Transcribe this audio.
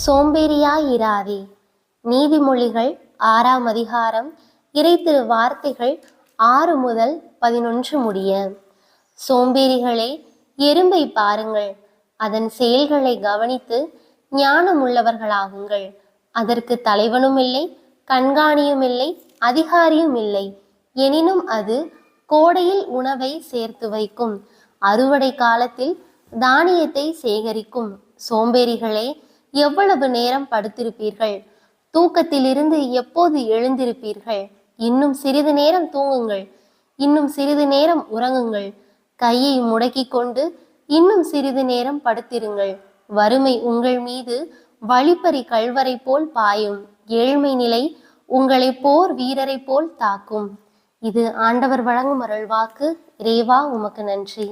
சோம்பேறியாயிராதே. நீதிமொழிகள் 6ஆம் அதிகாரம் இறைத்திரு வார்த்தைகள் 6 முதல் 11 முடிய. சோம்பேறிகளே, எறும்பை பாருங்கள், அதன் செயல்களை கவனித்து ஞானம் உள்ளவர்களாகுங்கள். அதற்கு தலைவனும் இல்லை, கண்காணியும் இல்லை, அதிகாரியும் இல்லை. எனினும் அது கோடையில் உணவை சேர்த்து வைக்கும், அறுவடை காலத்தில் தானியத்தை சேகரிக்கும். சோம்பேறிகளே, எவ்வளவு நேரம் படுத்திருப்பீர்கள்? தூக்கத்திலிருந்து எப்போது எழுந்திருப்பீர்கள்? இன்னும் சிறிது நேரம் தூங்குங்கள், இன்னும் சிறிது நேரம் உறங்குங்கள். கையை முடக்கிக் கொண்டு இன்னும் சிறிது நேரம் படுத்திருங்கள். வறுமை உங்கள் மீது வழிப்பறி கள்வரை போல் பாயும். ஏழ்மை நிலை உங்களை போர் வீரரை போல் தாக்கும். இது ஆண்டவர் வழங்கும் அருள்வாக்கு. இறைவா, உமக்கு நன்றி.